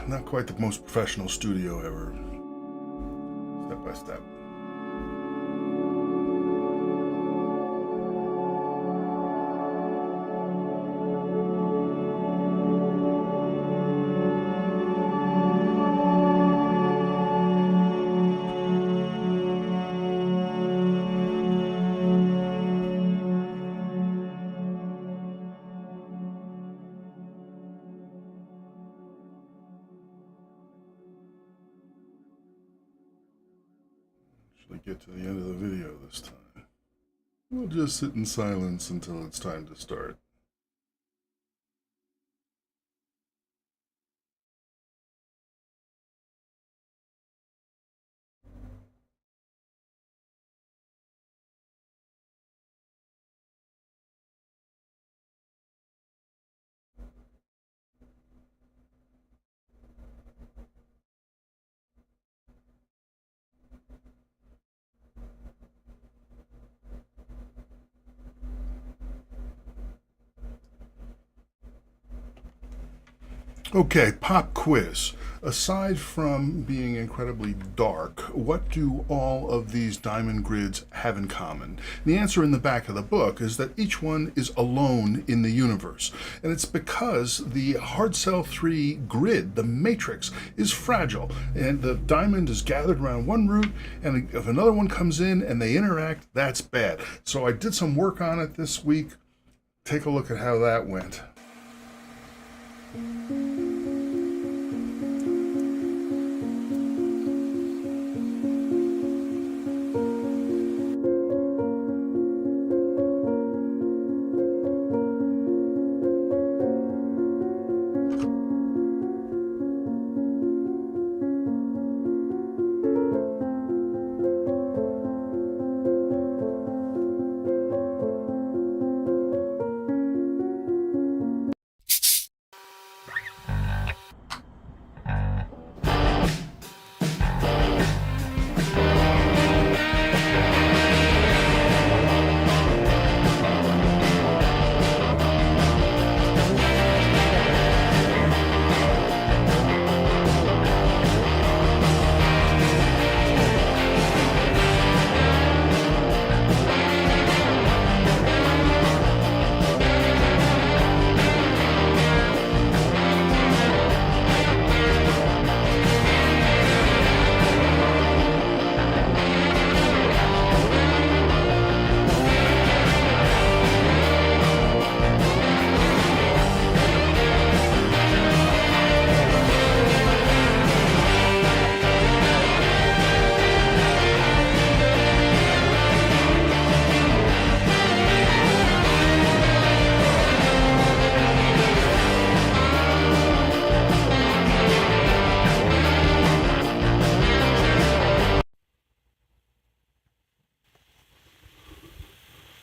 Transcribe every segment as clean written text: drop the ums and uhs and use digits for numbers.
not quite the most professional studio ever. Step by step. Get to the end of the video this time. We'll just sit in silence until it's time to start. Okay, pop quiz. Aside from being incredibly dark, what do all of these diamond grids have in common? The answer in the back of the book is that each one is alone in the universe. And it's because the hard cell 3 grid, the matrix, is fragile. And the diamond is gathered around one root, and if another one comes in and they interact, that's bad. So I did some work on it this week. Take a look at how that went.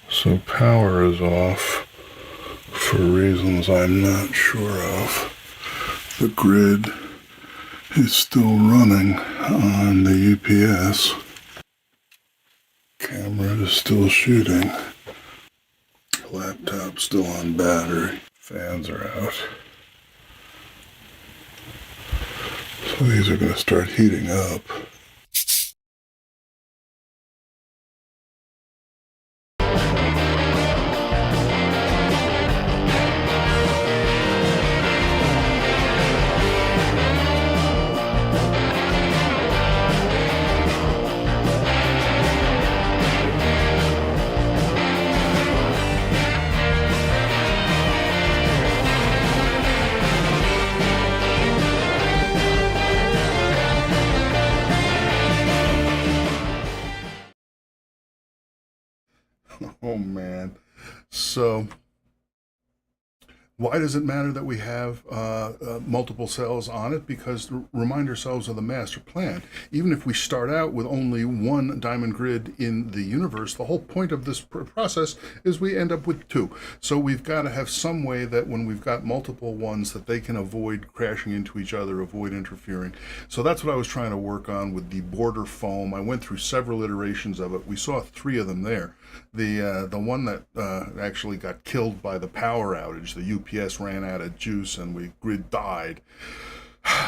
So power is off for reasons I'm not sure of. The grid is still running on the UPS. Camera is still shooting. Laptop still on battery. Fans are out. So these are going to start heating up. Oh man. So why does it matter that we have multiple cells on it? Because remind ourselves of the master plan. Even if we start out with only one diamond grid in the universe, the whole point of this process is we end up with two. So we've got to have some way that when we've got multiple ones that they can avoid crashing into each other, avoid interfering. So that's what I was trying to work on with the border foam. I went through several iterations of it. We saw 3 of them there. The one that actually got killed by the power outage, the UPS ran out of juice and the grid died.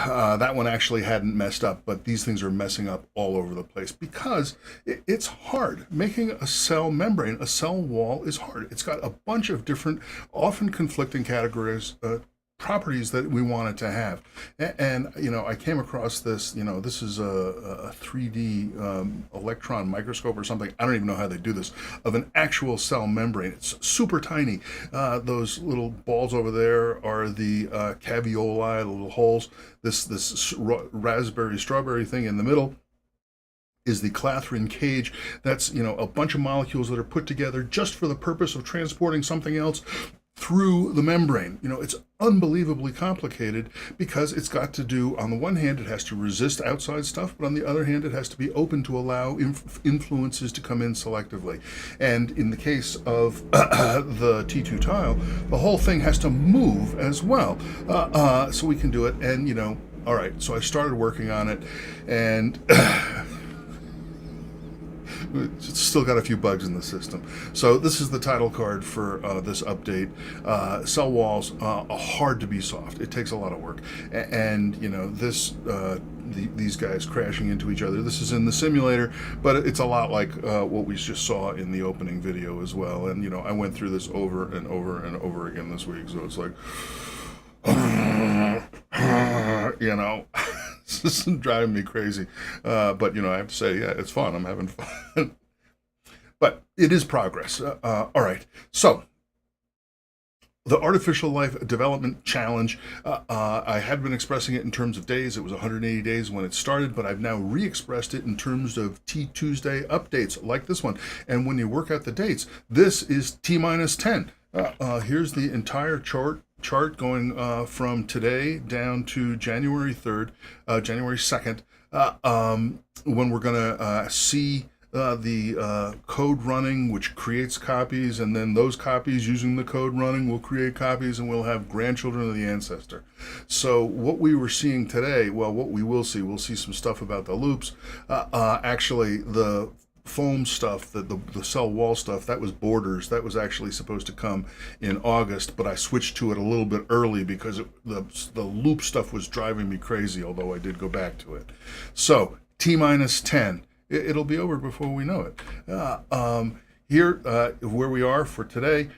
That one actually hadn't messed up, but these things are messing up all over the place because it's hard. Making a cell membrane, a cell wall is hard. It's got a bunch of different, often conflicting categories, properties that we want it to have. And I came across this, this is a 3D electron microscope or something. I don't even know how they do this, of an actual cell membrane. It's super tiny. Those little balls over there are the caveoli, the little holes. This raspberry strawberry thing in the middle is the clathrin cage. That's a bunch of molecules that are put together just for the purpose of transporting something else through the membrane. It's unbelievably complicated because it's got to do, on the one hand, it has to resist outside stuff, but on the other hand, it has to be open to allow influences to come in selectively. And in the case of the T2 tile, the whole thing has to move as well. So we can do it. And, all right, so I started working on it, and it's still got a few bugs in the system. So this is the title card for this update. Cell walls are hard to be soft. It takes a lot of work. And these guys crashing into each other. This is in the simulator, but it's a lot like what we just saw in the opening video as well. And, I went through this over and over and over again this week. So it's like, this is driving me crazy. But, I have to say, yeah, it's fun. I'm having fun. But it is progress. All right. So the Artificial Life Development Challenge, I had been expressing it in terms of days. It was 180 days when it started, but I've now re-expressed it in terms of T2sday updates like this one. And when you work out the dates, this is T-10. Here's the entire chart going from today down to January 3rd, January 2nd, when we're going to see the code running, which creates copies, and then those copies using the code running will create copies, and we'll have grandchildren of the ancestor. So what we were seeing today, well, what we will see, we'll see some stuff about the loops. Actually, the foam stuff, the cell wall stuff, that was borders. That was actually supposed to come in August, but I switched to it a little bit early because the loop stuff was driving me crazy, although I did go back to it. So T-10. It'll be over before we know it. Here, where we are for today,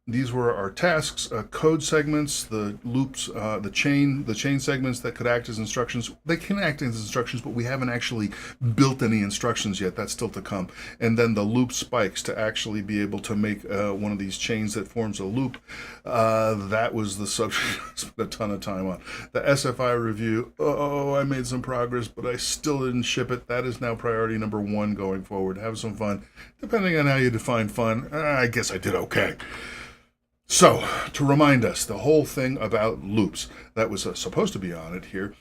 these were our tasks, code segments, the loops, the chain segments that could act as instructions. They can act as instructions, but we haven't actually built any instructions yet. That's still to come. And then the loop spikes to actually be able to make one of these chains that forms a loop. That was the subject I spent a ton of time on. The SFI review, I made some progress, but I still didn't ship it. That is now priority number 1 going forward. Have some fun. Depending on how you define fun, I guess I did okay. So, to remind us, the whole thing about loops, that was supposed to be on it here.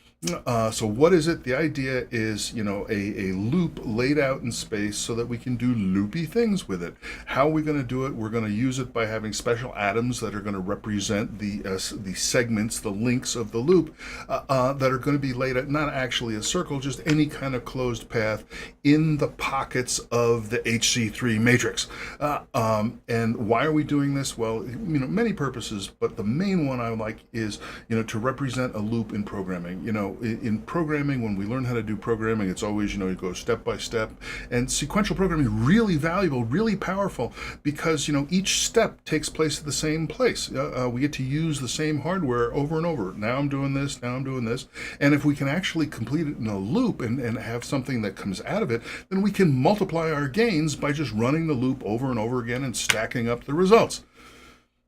So what is it? The idea is, a loop laid out in space so that we can do loopy things with it. How are we going to do it? We're going to use it by having special atoms that are going to represent the segments, the links of the loop, that are going to be laid out, not actually a circle, just any kind of closed path in the pockets of the HC3 matrix. And why are we doing this? Well, many purposes, but the main one I like is, to represent a loop in programming. In programming, when we learn how to do programming, it's always, you go step by step. And sequential programming is really valuable, really powerful, because, each step takes place at the same place. We get to use the same hardware over and over. Now I'm doing this, now I'm doing this. And if we can actually complete it in a loop and have something that comes out of it, then we can multiply our gains by just running the loop over and over again and stacking up the results.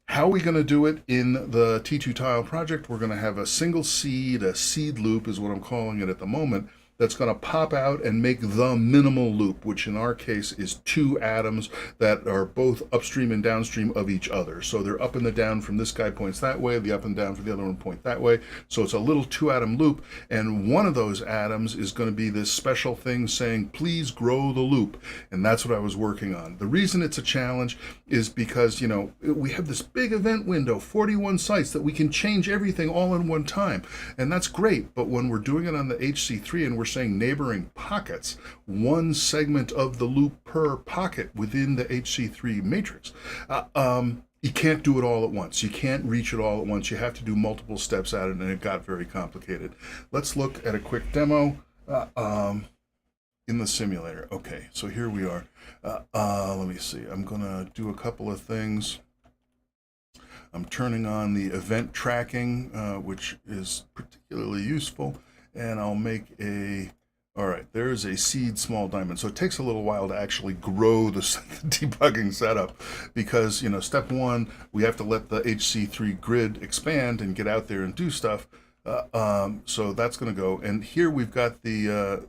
How are we going to do it in the T2 tile project? We're going to have a single seed, a seed loop is what I'm calling it at the moment, that's going to pop out and make the minimal loop, which in our case is 2 atoms that are both upstream and downstream of each other. So they're up and the down from this guy points that way, the up and down for the other one point that way. So it's a little 2-atom loop, and one of those atoms is going to be this special thing saying, please grow the loop. And that's what I was working on. The reason it's a challenge is because, we have this big event window, 41 sites, that we can change everything all in one time. And that's great, but when we're doing it on the HC3 and we're saying neighboring pockets, 1 segment of the loop per pocket within the HC3 matrix, you can't do it all at once. You can't reach it all at once. You have to do multiple steps at it, and it got very complicated. Let's look at a quick demo in the simulator. Okay, so here we are. Let me see. I'm going to do a couple of things. I'm turning on the event tracking, which is particularly useful, and I'll make all right, there's a seed small diamond. So it takes a little while to actually grow the debugging setup because, step one, we have to let the HC3 grid expand and get out there and do stuff. So that's going to go. And here we've got the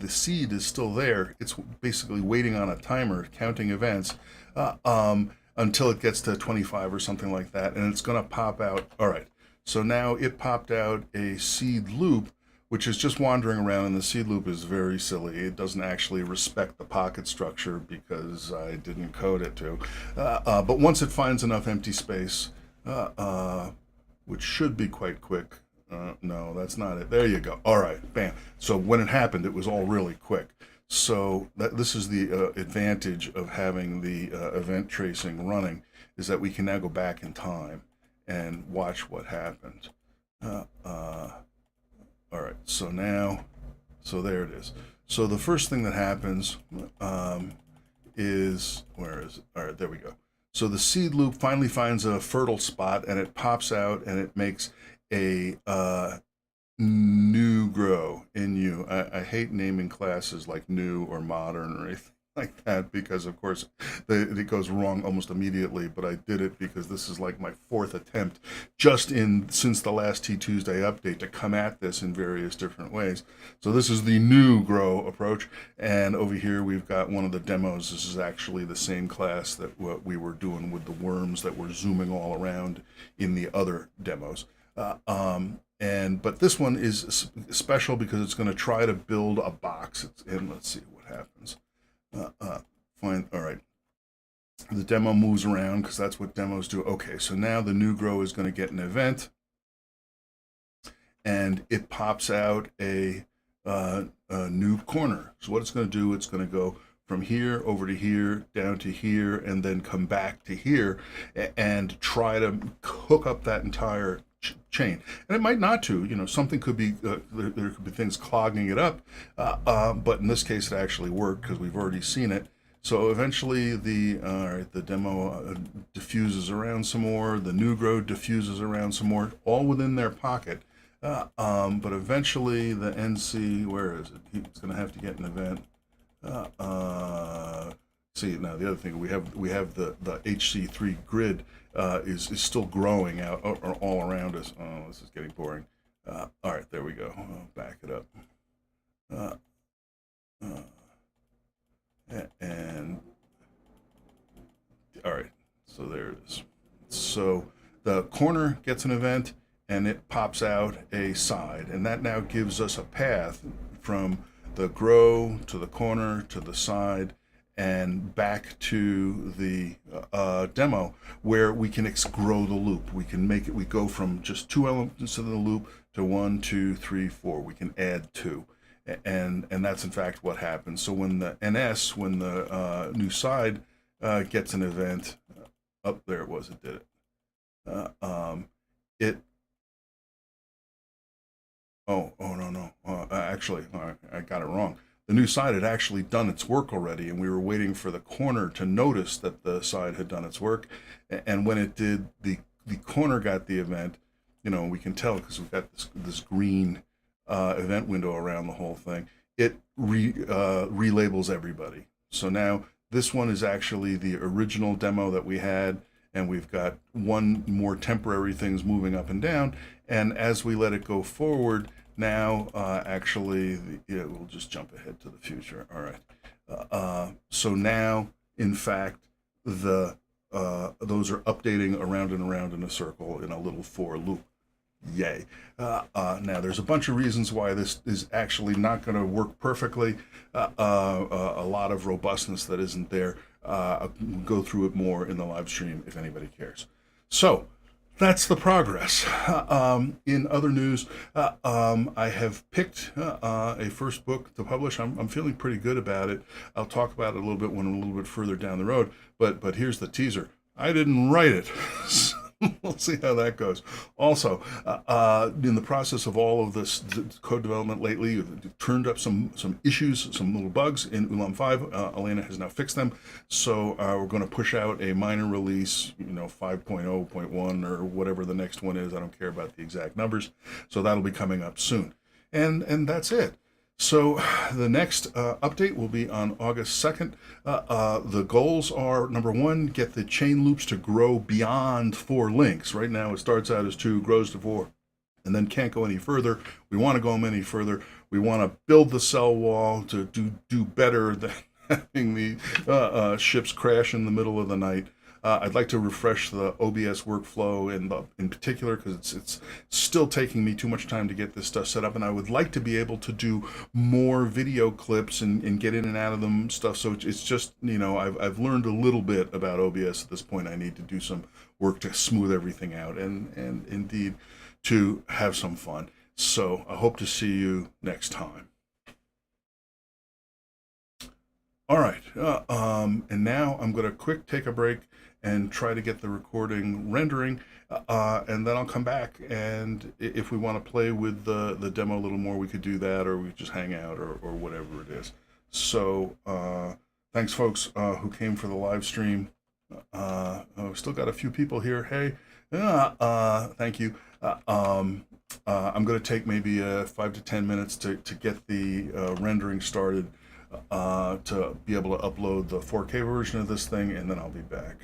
seed is still there. It's basically waiting on a timer, counting events until it gets to 25 or something like that. And it's going to pop out. All right. So now it popped out a seed loop, which is just wandering around, and the seed loop is very silly. It doesn't actually respect the pocket structure because I didn't code it to. But once it finds enough empty space, which should be quite quick. No, that's not it. There you go. All right, bam. So when it happened, it was all really quick. So this is the advantage of having the event tracing running, is that we can now go back in time and watch what happened. All right, so there it is. So the first thing that happens is, where is it? All right, there we go. So the seed loop finally finds a fertile spot, and it pops out, and it makes a new grow in you. I hate naming classes like new or modern or anything like that because, of course, it goes wrong almost immediately. But I did it because this is like my fourth attempt since the last T2sday update to come at this in various different ways. So this is the new grow approach, and over here we've got one of the demos. This is actually the same class that what we were doing with the worms that were zooming all around in the other demos. But this one is special because it's going to try to build a box. And let's see what happens. Fine. All right. The demo moves around because that's what demos do. Okay, so now the new grow is going to get an event, and it pops out a new corner. So what it's going to do, it's going to go from here over to here, down to here, and then come back to here and try to hook up that entire chain. And it might not to, something could be, there could be things clogging it up, but in this case it actually worked because we've already seen it. So eventually the demo diffuses around some more, the new grow diffuses around some more, all within their pocket. But eventually the NC, where is it? It's going to have to get an event. See, now the other thing, we have the HC3 grid is still growing out or all around us. Oh, this is getting boring. All right, there we go. I'll back it up. And all right, so there it is. So the corner gets an event, and it pops out a side, and that now gives us a path from the grow to the corner to the side and back to the demo where we can grow the loop. We can make it, we go from just 2 elements of the loop to 1, 2, 3, 4. We can add 2. And that's in fact what happens. So when the NS, when the new side gets an event, up there it was, it did it. No. Actually, I got it wrong. The new side had actually done its work already, and we were waiting for the corner to notice that the side had done its work. And when it did, the corner got the event. We can tell because we've got this green event window around the whole thing. It relabels everybody. So now this one is actually the original demo that we had, and we've got one more temporary things moving up and down. And as we let it go forward, now we'll just jump ahead to the future. All right. So now, in fact, those are updating around and around in a circle in a little for loop. Yay. Now, there's a bunch of reasons why this is actually not going to work perfectly. A lot of robustness that isn't there. I'll go through it more in the live stream if anybody cares. So that's the progress. In other news, I have picked a first book to publish. I'm feeling pretty good about it. I'll talk about it a little bit when we're a little bit further down the road. But here's the teaser. I didn't write it. We'll see how that goes. Also, in the process of all of this code development lately, we've turned up some issues, some little bugs in Ulam 5. Elena has now fixed them. So we're going to push out a minor release, 5.0.1 or whatever the next one is. I don't care about the exact numbers. So that'll be coming up soon. And that's it. So the next update will be on August 2nd. The goals are, number one, get the chain loops to grow beyond 4 links. Right now it starts out as 2, grows to 4, and then can't go any further. We want to go any further. We want to build the cell wall to do better than having the ships crash in the middle of the night. I'd like to refresh the OBS workflow in particular because it's still taking me too much time to get this stuff set up, and I would like to be able to do more video clips and get in and out of them stuff. So it's just, I've learned a little bit about OBS at this point. I need to do some work to smooth everything out and indeed to have some fun. So I hope to see you next time. All right, and now I'm going to take a break and try to get the recording rendering, and then I'll come back, and if we want to play with the demo a little more, we could do that, or we could just hang out, or whatever it is. So thanks, folks, who came for the live stream. We've still got a few people here. Hey, thank you. I'm going to take maybe 5 to 10 minutes to get the rendering started, to be able to upload the 4K version of this thing, and then I'll be back.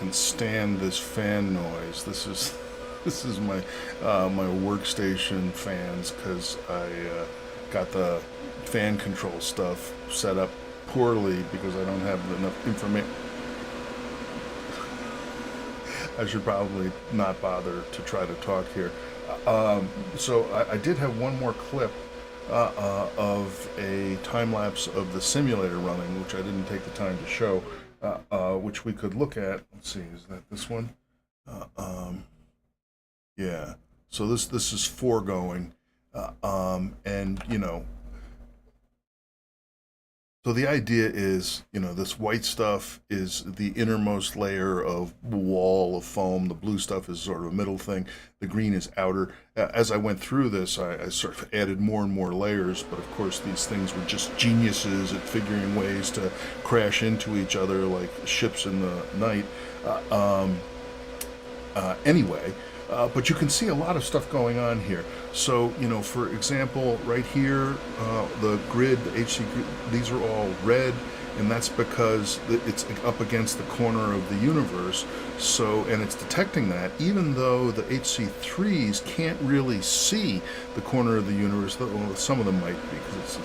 can't stand this fan noise. This is this is my my workstation fans, because I got the fan control stuff set up poorly because I don't have enough information. I should probably not bother to try to talk here. So I did have one more clip of a time lapse of the simulator running, which I didn't take the time to show, which we could look at. Let's see, is that this one? Yeah. So this is foregoing, and you know. So the idea is, you know, this white stuff is the innermost layer of wall of foam. The blue stuff is sort of a middle thing. The green is outer. As I went through this, I sort of added more and more layers, but of course these things were just geniuses at figuring ways to crash into each other like ships in the night. Anyway, but you can see a lot of stuff going on here. So, you know, for example, right here, the grid, the HC grid, these are all red, and that's because it's up against the corner of the universe. So, and it's detecting that, even though the HC3s can't really see the corner of the universe. Well, some of them might be, because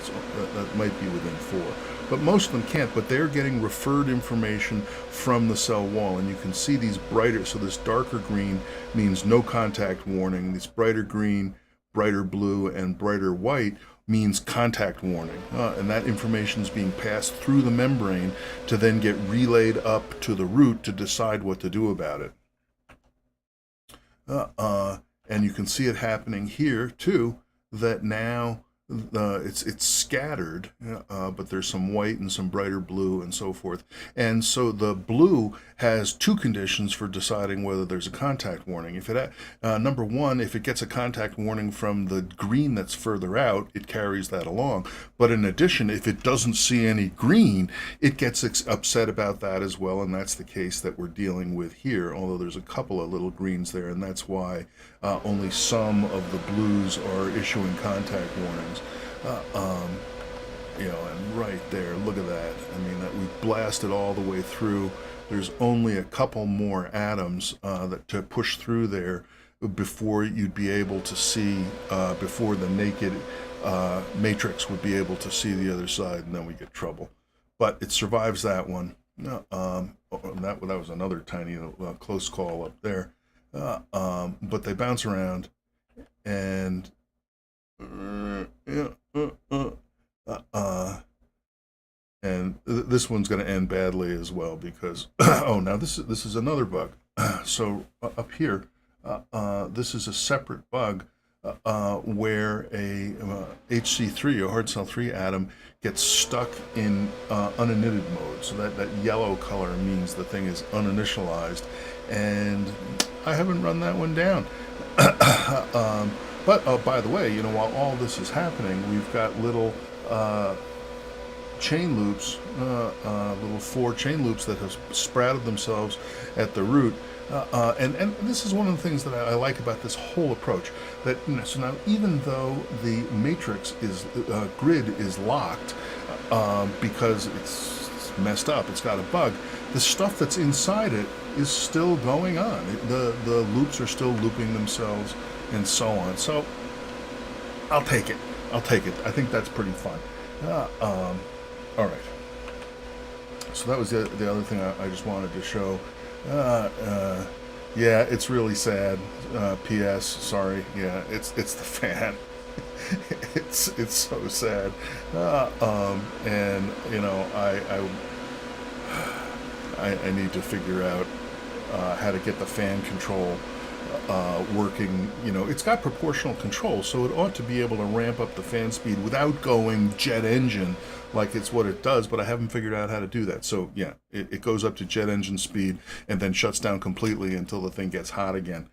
that might be within 4. But most of them can't, but they're getting referred information from the cell wall. And you can see these brighter, so this darker green means no contact warning. This brighter green, brighter blue, and brighter white means contact warning. And that information is being passed through the membrane to then get relayed up to the root to decide what to do about it. And you can see it happening here too, that now it's scattered, but there's some white and some brighter blue and so forth. And so the blue has 2 conditions for deciding whether there's a contact warning. If it number 1, if it gets a contact warning from the green that's further out, it carries that along. But in addition, if it doesn't see any green, it gets upset about that as well, and that's the case that we're dealing with here, although there's a couple of little greens there, and that's why only some of the blues are issuing contact warnings. You know, and right there, look at that. I mean, that we blasted all the way through. There's only a couple more atoms that to push through there before you'd be able to see, before the naked matrix would be able to see the other side, and then we get trouble. But it survives that one. That was another tiny close call up there. But they bounce around, and and this one's going to end badly as well, because oh, now this is another bug. So up here, this is a separate bug where a HC3, a hard cell 3 atom, gets stuck in uninitiated mode. So that yellow color means the thing is uninitialized, and I haven't run that one down. But by the way, you know, while all this is happening, we've got little chain loops, little 4 chain loops that have sprouted themselves at the root. And this is one of the things that I like about this whole approach. That, you know, so now, even though the matrix is grid is locked because it's messed up, it's got a bug, the stuff that's inside it is still going on. The loops are still looping themselves, and so on. So I'll take it. I think that's pretty fun. All right. So that was the other thing I just wanted to show. Yeah, it's really sad. P.S. Sorry. Yeah, it's the fan. it's so sad. And you know, I need to figure out how to get the fan control working. You know, it's got proportional control, so it ought to be able to ramp up the fan speed without going jet engine like it's what it does, but I haven't figured out how to do that. So yeah, it goes up to jet engine speed and then shuts down completely until the thing gets hot again.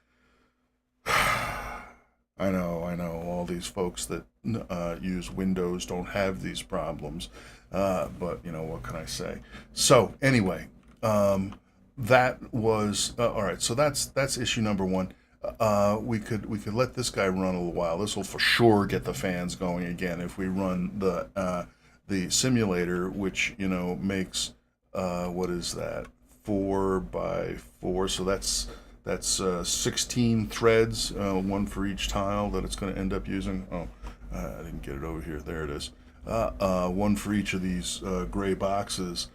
I know, all these folks that use Windows don't have these problems, but you know, what can I say? So anyway, that was all right. So that's issue number 1. We could let this guy run a little while. This will for sure get the fans going again if we run the simulator, which, you know, makes what is that, 4 by 4, so that's 16 threads, one for each tile that it's going to end up using. Oh, I didn't get it over here. There it is. One for each of these gray boxes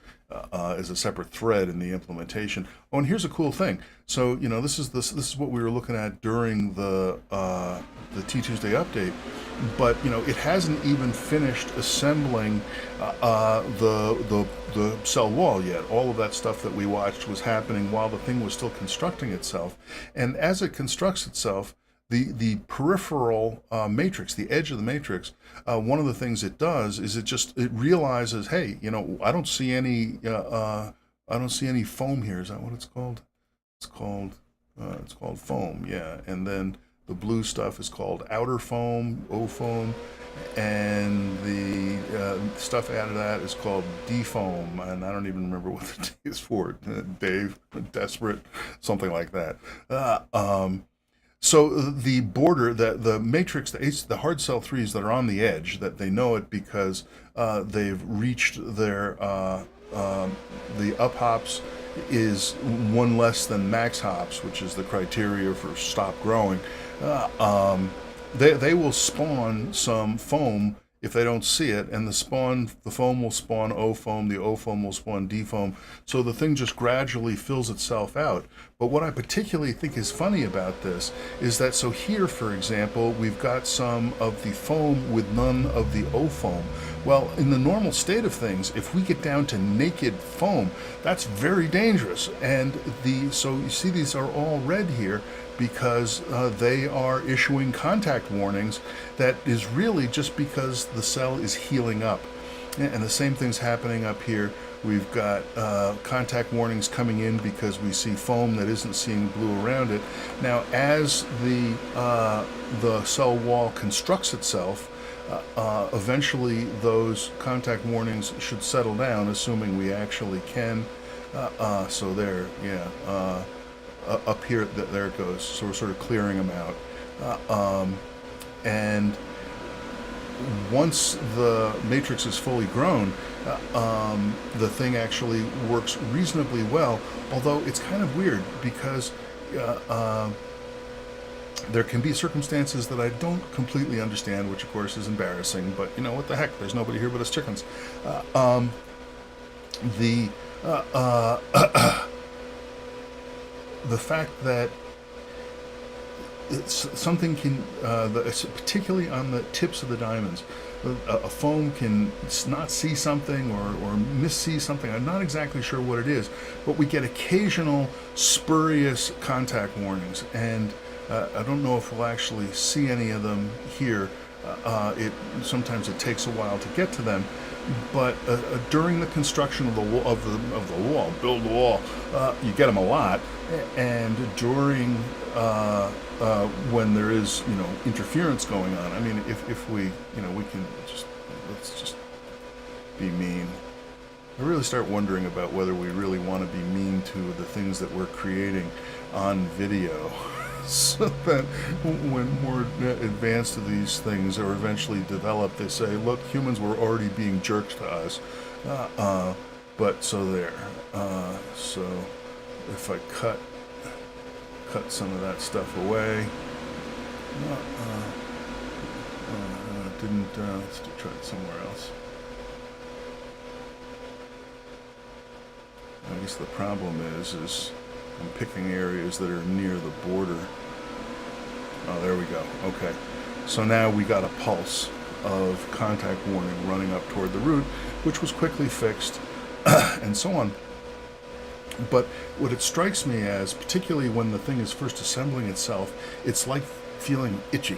is a separate thread in the implementation. Oh, and here's a cool thing. So this is what we were looking at during the T2sday update, but it hasn't even finished assembling the cell wall yet. All of that stuff that we watched was happening while the thing was still constructing itself, and as it constructs itself, the peripheral matrix, the edge of the matrix, one of the things it does is it realizes, hey, I don't see any foam here. Is that what it's called? It's called foam, yeah. And then the blue stuff is called outer foam, O foam, and the stuff out of that is called defoam, and I don't even remember what the D is for. Dave, desperate, something like that. So the border, the matrix, the hard cell 3s that are on the edge, that they know it because they've reached their the up hops is 1 less than max hops, which is the criteria for stop growing. They will spawn some foam if they don't see it, and the foam will spawn O foam, the O foam will spawn D foam, so the thing just gradually fills itself out. But what I particularly think is funny about this is that, so here, for example, we've got some of the foam with none of the O foam. Well, in the normal state of things, if we get down to naked foam, that's very dangerous. And so you see these are all red here because they are issuing contact warnings that is really just because the cell is healing up. And the same thing's happening up here. We've got contact warnings coming in because we see foam that isn't seeing blue around it. Now, as the cell wall constructs itself, eventually those contact warnings should settle down, assuming we actually can. So there, yeah. Up here, there it goes. So we're sort of clearing them out. And once the matrix is fully grown, the thing actually works reasonably well, although it's kind of weird because there can be circumstances that I don't completely understand, which of course is embarrassing, but what the heck, there's nobody here but us chickens. The fact that something can, particularly on the tips of the diamonds, a foam can not see something or missee something. I'm not exactly sure what it is, but we get occasional spurious contact warnings, and I don't know if we'll actually see any of them here. Sometimes it takes a while to get to them, but during the construction of the wall, build the wall, you get them a lot, and during when there is interference going on. I mean, if we we can let's just be mean. I really start wondering about whether we really want to be mean to the things that we're creating on video. So that when more advanced of these things are eventually developed, they say, look, humans were already being jerked to us. But so there. So if I cut some of that stuff away. Let's try it somewhere else. I guess the problem is I'm picking areas that are near the border. Oh, there we go. Okay. So now we got a pulse of contact warning running up toward the root, which was quickly fixed, and so on. But what it strikes me as, particularly when the thing is first assembling itself, it's like feeling itchy.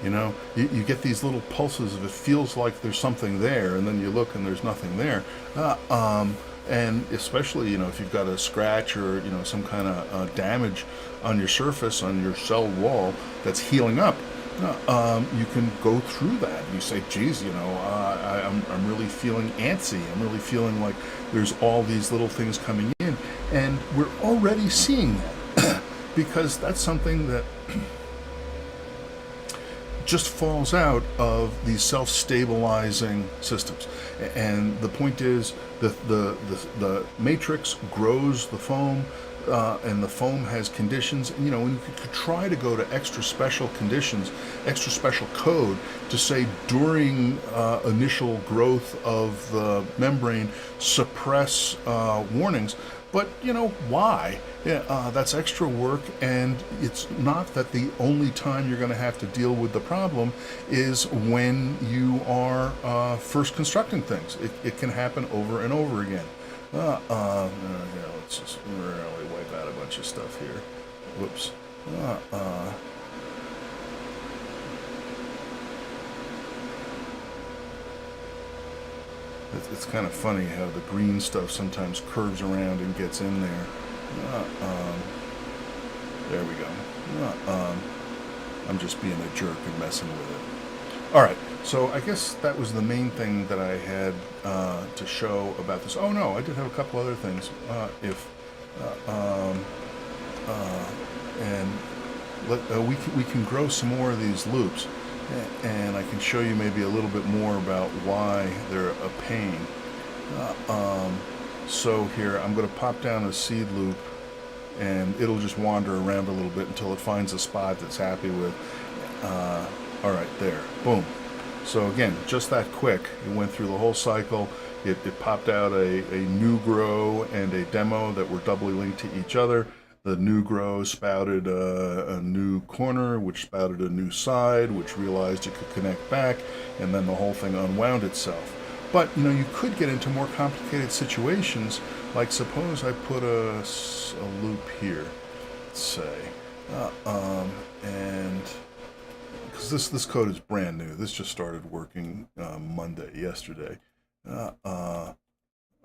You get these little pulses of it feels like there's something there, and then you look and there's nothing there. And especially, if you've got a scratch or, some kind of damage on your surface, on your cell wall that's healing up, you can go through that. You say, geez, I'm really feeling antsy. I'm really feeling like there's all these little things coming in. And we're already seeing that because that's something that just falls out of these self-stabilizing systems. And the point is that the matrix grows the foam, and the foam has conditions. And, you know, and you could try to go to extra special conditions, extra special code to say during initial growth of the membrane, suppress warnings. But, you know, why? Yeah, that's extra work, and it's not that the only time you're going to have to deal with the problem is when you are first constructing things. It can happen over and over again. Let's just really wipe out a bunch of stuff here. Whoops. It's kind of funny how the green stuff sometimes curves around and gets in there. There we go. I'm just being a jerk and messing with it. All right, so I guess that was the main thing that I had to show about this. Oh no, I did have a couple other things. We can grow some more of these loops, and I can show you maybe a little bit more about why they're a pain. So here, I'm going to pop down a seed loop, and it'll just wander around a little bit until it finds a spot that's happy with. All right, there, boom. So again, just that quick, it went through the whole cycle. It popped out a new grow and a demo that were doubly linked to each other. The new grow spouted a new corner, which spouted a new side, which realized it could connect back, and then the whole thing unwound itself. But, you know, you could get into more complicated situations, like suppose I put a loop here, let's say, and because this code is brand new. This just started working yesterday. All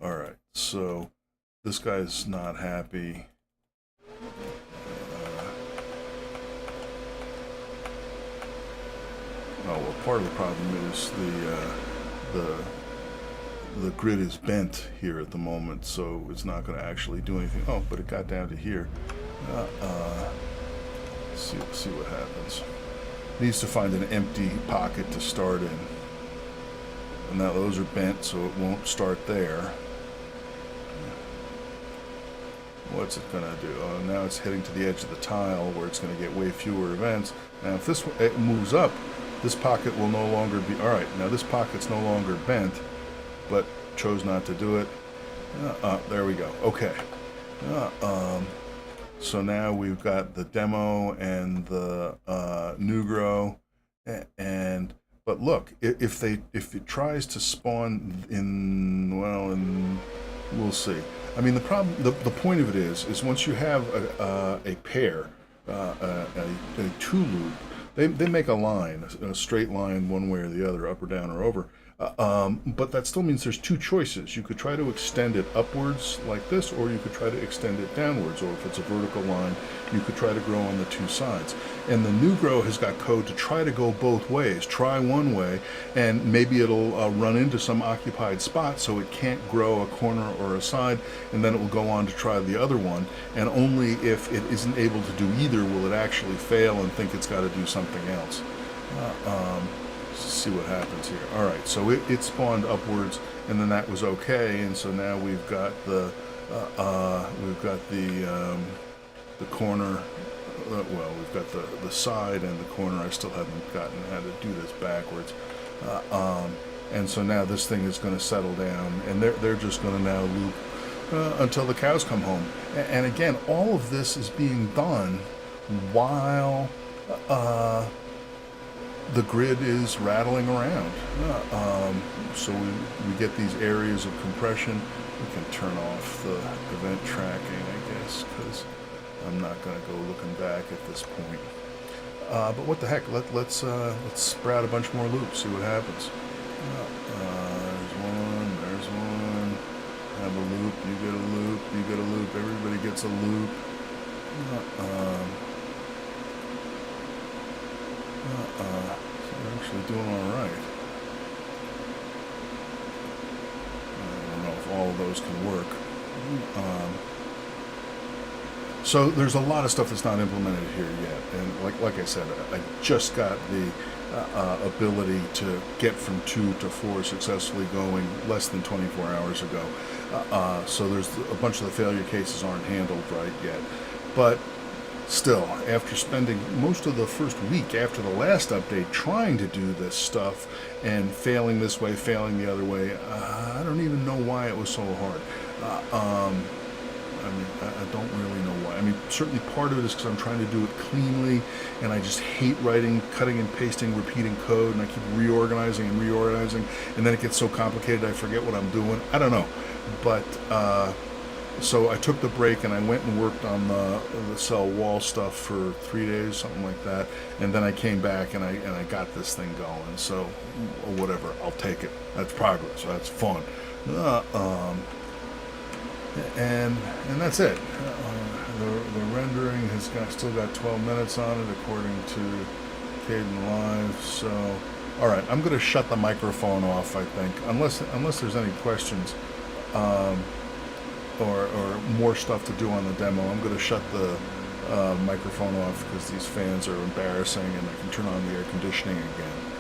right, so this guy's not happy. Oh well, part of the problem is the grid is bent here at the moment, so it's not going to actually do anything. Oh, but it got down to here. See what happens. It needs to find an empty pocket to start in. And now those are bent, so it won't start there. What's it going to do? Oh, now it's heading to the edge of the tile where it's going to get way fewer events. Now if it moves up, this pocket will no longer be... Alright, now this pocket's no longer bent, but chose not to do it. There we go. Okay. So now we've got the demo and the new grow, but look, if it tries to spawn in, well, and we'll see. I mean, the point of it is once you have a pair, a two loop, they make a line, a straight line one way or the other, up or down or over. But that still means there's two choices. You could try to extend it upwards like this, or you could try to extend it downwards, or if it's a vertical line, you could try to grow on the two sides. And the new grow has got code to try to go both ways. Try one way, and maybe it'll run into some occupied spot, so it can't grow a corner or a side, and then it will go on to try the other one. And only if it isn't able to do either will it actually fail and think it's got to do something else. See what happens here. All right, so it spawned upwards, and then that was okay, and so now we've got the corner. Well, we've got the side and the corner. I still haven't gotten how to do this backwards, and so now this thing is going to settle down, and they're just going to now loop until the cows come home. And again, all of this is being done while the grid is rattling around. So we get these areas of compression. We can turn off the event tracking, I guess, because I'm not going to go looking back at this point. But what the heck? Let's sprout a bunch more loops. See what happens. There's one. Have a loop. You get a loop. You get a loop. Everybody gets a loop. So we're actually doing all right. I don't know if all of those can work. So there's a lot of stuff that's not implemented here yet, and like I said, I just got the ability to get from 2 to 4 successfully going less than 24 hours ago. So there's a bunch of the failure cases aren't handled right yet, but still, after spending most of the first week after the last update trying to do this stuff and failing this way, failing the other way, I don't even know why it was so hard. I mean, I don't really know why. I mean, certainly part of it is because I'm trying to do it cleanly, and I just hate writing, cutting and pasting, repeating code, and I keep reorganizing, and then it gets so complicated I forget what I'm doing. I don't know. But, so I took the break and I went and worked on the cell wall stuff for 3 days, something like that, and then I came back and I got this thing going. So, whatever, I'll take it. That's progress. That's fun. And that's it. The rendering has still got 12 minutes on it according to Caden Live. So, all right, I'm going to shut the microphone off. I think, unless there's any questions or more stuff to do on the demo, I'm going to shut the microphone off because these fans are embarrassing, and I can turn on the air conditioning again.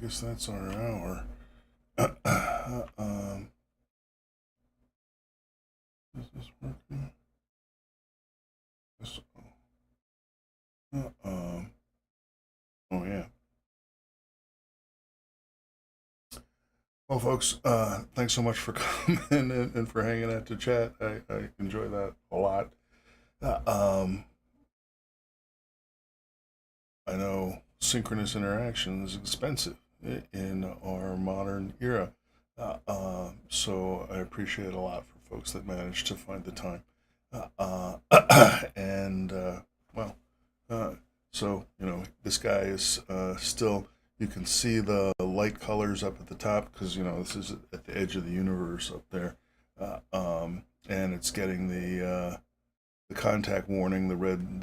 guess that's our hour. Is this working? Oh yeah. Well, folks, thanks so much for coming and for hanging out to chat. I enjoy that a lot. Uh, um, I know synchronous interaction is expensive in our modern era. So I appreciate it a lot for folks that manage to find the time. And, well, uh, so, this guy is still, you can see the light colors up at the top because, this is at the edge of the universe up there. And it's getting the contact warning, the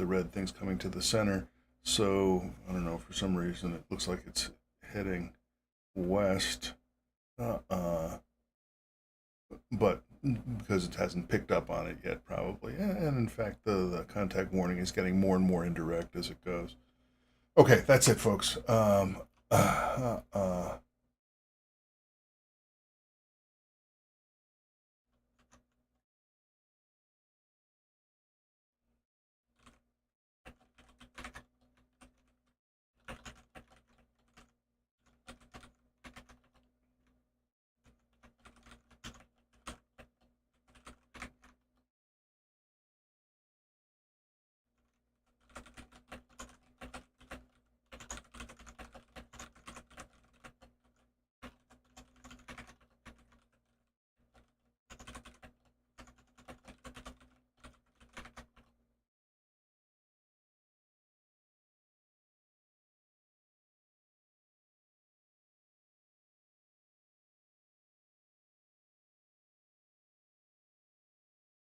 red things coming to the center. So I don't know, for some reason it looks like it's heading west, uh, uh, but because it hasn't picked up on it yet, probably. And in fact, the contact warning is getting more and more indirect as it goes. Okay, that's it, folks.